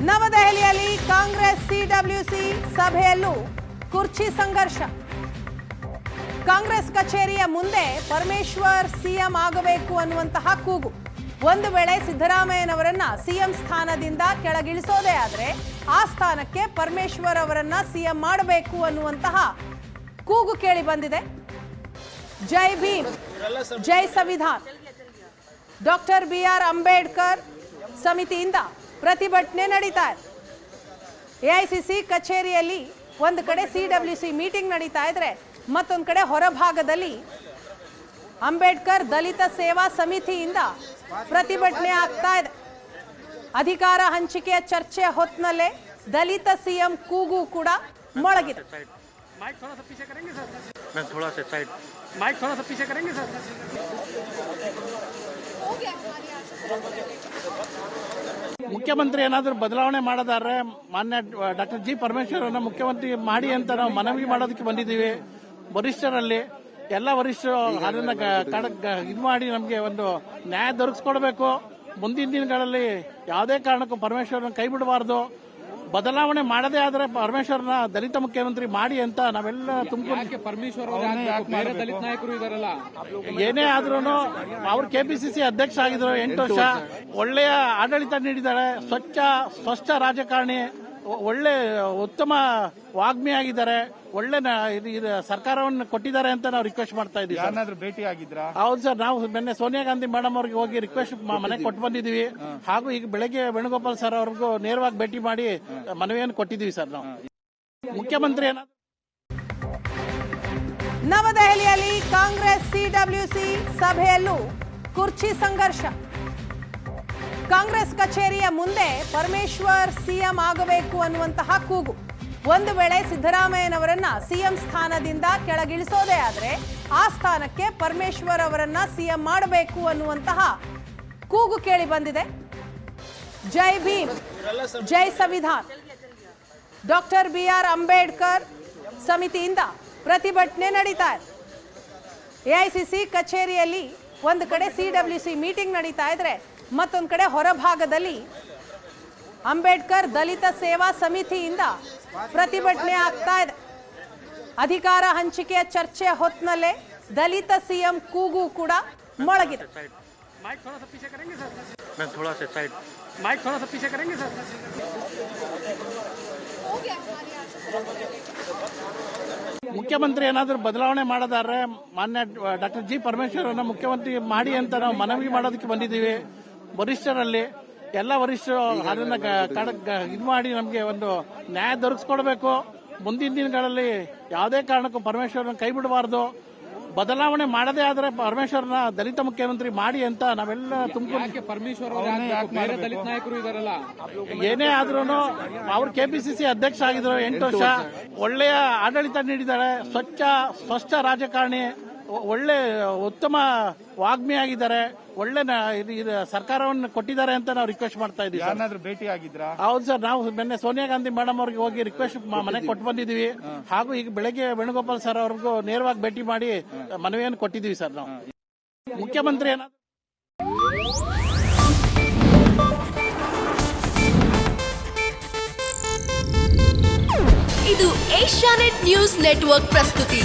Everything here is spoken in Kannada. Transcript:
ನವದೆಹಲಿಯಲ್ಲಿ ಕಾಂಗ್ರೆಸ್ ಸಿಡಬ್ಲ್ಯೂಸಿ ಸಭೆಯಲ್ಲೂ ಕುರ್ಚಿ ಸಂಘರ್ಷ. ಕಾಂಗ್ರೆಸ್ ಕಚೇರಿಯ ಮುಂದೆ ಪರಮೇಶ್ವರ್ ಸಿಎಂ ಆಗಬೇಕು ಅನ್ನುವಂತಹ ಕೂಗು. ಒಂದು ವೇಳೆ ಸಿದ್ದರಾಮಯ್ಯನವರನ್ನ ಸಿಎಂ ಸ್ಥಾನದಿಂದ ಕೆಳಗಿಳಿಸೋದೇ ಆದ್ರೆ ಆ ಸ್ಥಾನಕ್ಕೆ ಪರಮೇಶ್ವರ್ ಅವರನ್ನ ಸಿಎಂ ಮಾಡಬೇಕು ಅನ್ನುವಂತಹ ಕೂಗು ಕೇಳಿ ಬಂದಿದೆ. ಜೈ ಭೀಮ್, ಜೈ ಸಂವಿಧಾನ್. ಡಾಕ್ಟರ್ ಬಿಆರ್ ಅಂಬೇಡ್ಕರ್ ಸಮಿತಿಯಿಂದ ಪ್ರತಿಭಟನೆ ನಡೀತಾ ಇದೆ. ಎಐಸಿಸಿ ಕಚೇರಿಯಲ್ಲಿ ಒಂದು ಕಡೆ ಸಿಡಬ್ಲ್ಯೂಸಿ ಮೀಟಿಂಗ್ ನಡೀತಾ ಇದ್ರೆ ಮತ್ತೊಂದು ಕಡೆ ಹೊರಭಾಗದಲ್ಲಿ ಅಂಬೇಡ್ಕರ್ ದಲಿತ ಸೇವಾ ಸಮಿತಿಯಿಂದ ಪ್ರತಿಭಟನೆ ಆಗ್ತಾ ಇದೆ. ಅಧಿಕಾರ ಹಂಚಿಕೆಯ ಚರ್ಚೆ ಹೊತ್ತಿನಲ್ಲೇ ದಲಿತ ಸಿಎಂ ಕೂಗು ಕೂಡ ಮೊಳಗಿದೆ. ಮುಖ್ಯಮಂತ್ರಿ ಏನಾದರೂ ಬದಲಾವಣೆ ಮಾಡೋದಾದ್ರೆ ಮಾನ್ಯ ಡಾಕ್ಟರ್ ಜಿ ಪರಮೇಶ್ವರ್ ಅವರನ್ನ ಮುಖ್ಯಮಂತ್ರಿ ಮಾಡಿ ಅಂತ ನಾವು ಮನವಿ ಮಾಡೋದಕ್ಕೆ ಬಂದಿದ್ದೀವಿ. ವರಿಷ್ಠರಲ್ಲಿ ಎಲ್ಲ ವರಿಷ್ಠರು ಅದನ್ನ ಇದು ಮಾಡಿ ನಮಗೆ ಒಂದು ನ್ಯಾಯ ದೊರಕಿಸ್ಕೊಡ್ಬೇಕು. ಮುಂದಿನ ದಿನಗಳಲ್ಲಿ ಯಾವುದೇ ಕಾರಣಕ್ಕೂ ಪರಮೇಶ್ವರನ ಕೈ ಬಿಡಬಾರ್ದು. ಬದಲಾವಣೆ ಮಾಡದೇ ಆದ್ರೆ ಪರಮೇಶ್ವರನ ದಲಿತ ಮುಖ್ಯಮಂತ್ರಿ ಮಾಡಿ ಅಂತ ನಾವೆಲ್ಲ ತುಮಕೂರು ದಲಿತ ನಾಯಕರು ಇದಾರಲ್ಲ, ಏನೇ ಆದ್ರೂ ಅವ್ರು ಕೆಪಿಸಿಸಿ ಅಧ್ಯಕ್ಷ ಆಗಿದ್ರು 8 ವರ್ಷ. ಒಳ್ಳೆಯ ಆಡಳಿತ ನೀಡಿದ್ದಾರೆ. ಸ್ವಚ್ಛ ರಾಜಕಾರಣಿ, ಒಳ್ಳೆ ಉತ್ತಮ ವಾಗ್ಮಿ ಆಗಿದ್ದಾರೆ. ಒಳ್ಳೆ ಸರ್ಕಾರವನ್ನು ಕೊಟ್ಟಿದ್ದಾರೆ ಅಂತ ನಾವು ರಿಕ್ವೆಸ್ಟ್ ಮಾಡ್ತಾ ಇದ್ದೀವಿ. ಯಾರನ್ನಾದ್ರೂ ಭೇಟಿ ಆಗಿದ್ರಾ? ಹೌದು ಸರ್, ನಾವು ನಿನ್ನೆ ಸೋನಿಯಾ ಗಾಂಧಿ ಮೇಡಮ್ ಅವ್ರಿಗೆ ಹೋಗಿ ರಿಕ್ವೆಸ್ಟ್ ಮನೆಗೆ ಕೊಟ್ಟು ಬಂದಿದ್ದೀವಿ. ಹಾಗೂ ಈಗ ಬೆಳಗ್ಗೆ ವೇಣುಗೋಪಾಲ್ ಸರ್ ಅವ್ರಿಗೂ ನೇರವಾಗಿ ಭೇಟಿ ಮಾಡಿ ಮನವಿಯನ್ನು ಕೊಟ್ಟಿದ್ದೀವಿ ಸರ್. ನಾವು ಮುಖ್ಯಮಂತ್ರಿ ಏನಾದ್ರು ನವದೆಹಲಿಯಲ್ಲಿ ಕಾಂಗ್ರೆಸ್ ಸಿಡಬ್ಲ್ಯೂಸಿ ಸಭೆಯಲ್ಲೂ ಕುರ್ಚಿ ಸಂಘರ್ಷ. ಕಾಂಗ್ರೆಸ್ ಕಚೇರಿಯ ಮುಂದೆ ಪರಮೇಶ್ವರ್ ಸಿಎಂ ಆಗಬೇಕು ಅನ್ನುವಂತಹ ಕೂಗು. ಒಂದು ವೇಳೆ ಸಿದ್ದರಾಮಯ್ಯನವರನ್ನ ಸಿಎಂ ಸ್ಥಾನದಿಂದ ಕೆಳಗಿಳಿಸೋದೇ ಆದ್ರೆ ಆ ಸ್ಥಾನಕ್ಕೆ ಪರಮೇಶ್ವರ್ ಅವರನ್ನ ಸಿಎಂ ಮಾಡಬೇಕು ಅನ್ನುವಂತಹ ಕೂಗು ಕೇಳಿ ಬಂದಿದೆ. ಜೈ ಭೀಮ್, ಜೈ ಸಂವಿಧಾನ್. ಡಾಕ್ಟರ್ ಬಿಆರ್ ಅಂಬೇಡ್ಕರ್ ಸಮಿತಿಯಿಂದ ಪ್ರತಿಭಟನೆ ನಡೀತಾ ಇದೆ. ಎಐಸಿಸಿ ಕಚೇರಿಯಲ್ಲಿ ಒಂದು ಕಡೆ ಸಿಡಬ್ಲ್ಯೂಸಿ ಮೀಟಿಂಗ್ ನಡೀತಾ ಇದ್ರೆ ಮತ್ತೊಂದು ಕಡೆ ಹೊರಭಾಗದಲ್ಲಿ ಅಂಬೇಡ್ಕರ್ ದಲಿತ ಸೇವಾ ಸಮಿತಿಯಿಂದ ಪ್ರತಿಭಟನೆ ಆಗ್ತಾ ಇದೆ. ಅಧಿಕಾರ ಹಂಚಿಕೆಯ ಚರ್ಚೆ ಹೊತ್ತಿನಲ್ಲೇ ದಲಿತ ಸಿಎಂ ಕೂಗು ಕೂಡ ಮೊಳಗಿದೆ. ಮುಖ್ಯಮಂತ್ರಿ ಏನಾದರೂ ಬದಲಾವಣೆ ಮಾಡೋದಾದ್ರೆ ಮಾನ್ಯ ಡಾಕ್ಟರ್ ಜಿ ಪರಮೇಶ್ವರ್ ಅವರನ್ನ ಮುಖ್ಯಮಂತ್ರಿ ಮಾಡಿ ಅಂತ ನಾವು ಮನವಿ ಮಾಡೋದಕ್ಕೆ ಬಂದಿದ್ದೀವಿ. ವರಿಷ್ಠರಲ್ಲಿ ಎಲ್ಲ ವರಿಷ್ಠರು ಅದನ್ನ ಇದು ಮಾಡಿ ನಮಗೆ ಒಂದು ನ್ಯಾಯ ದೊರಕಿಸ್ಕೊಡ್ಬೇಕು. ಮುಂದಿನ ದಿನಗಳಲ್ಲಿ ಯಾವುದೇ ಕಾರಣಕ್ಕೂ ಪರಮೇಶ್ವರನ ಕೈ ಬಿಡಬಾರ್ದು. ಬದಲಾವಣೆ ಮಾಡದೇ ಆದ್ರೆ ಪರಮೇಶ್ವರನ ದಲಿತ ಮುಖ್ಯಮಂತ್ರಿ ಮಾಡಿ ಅಂತ ನಾವೆಲ್ಲ ತುಮಕೂರು ದಲಿತ ನಾಯಕರು ಇದಾರಲ್ಲ, ಏನೇ ಆದ್ರೂ ಅವ್ರು ಕೆಪಿಸಿಸಿ ಅಧ್ಯಕ್ಷ ಆಗಿದ್ರು 8 ವರ್ಷ. ಒಳ್ಳೆಯ ಆಡಳಿತ ನೀಡಿದ್ದಾರೆ. ಸ್ವಚ್ಛ ರಾಜಕಾರಣಿ, ಒಳ್ಳೆ ಉತ್ತಮ ವಾಗ್ಮಿ ಆಗಿದ್ದಾರೆ. ಒಳ್ಳೆ ಸರ್ಕಾರವನ್ನು ಕೊಟ್ಟಿದ್ದಾರೆ ಅಂತ ನಾವು ರಿಕ್ವೆಸ್ಟ್ ಮಾಡ್ತಾ ಇದ್ದೀವಿ. ಯಾರನ್ನಾದ್ರೂ ಭೇಟಿ ಆಗಿದ್ರಾ? ಹೌದು ಸರ್, ನಾವು ನಿನ್ನೆ ಸೋನಿಯಾ ಗಾಂಧಿ ಮೇಡಮ್ ಅವ್ರಿಗೆ ಹೋಗಿ ರಿಕ್ವೆಸ್ಟ್ ಮನೆಗೆ ಕೊಟ್ಟು ಬಂದಿದ್ದೀವಿ. ಹಾಗೂ ಈಗ ಬೆಳಗ್ಗೆ ವೇಣುಗೋಪಾಲ್ ಸರ್ ಅವ್ರಿಗೂ ನೇರವಾಗಿ ಭೇಟಿ ಮಾಡಿ ಮನವಿಯನ್ನು ಕೊಟ್ಟಿದ್ದೀವಿ ಸರ್. ನಾವು ಮುಖ್ಯಮಂತ್ರಿ ಏನಾದ್ರು ಇದು ಏಷ್ಯಾನೆಟ್ ನ್ಯೂಸ್ ನೆಟ್ವರ್ಕ್ ಪ್ರಸ್ತುತಿ.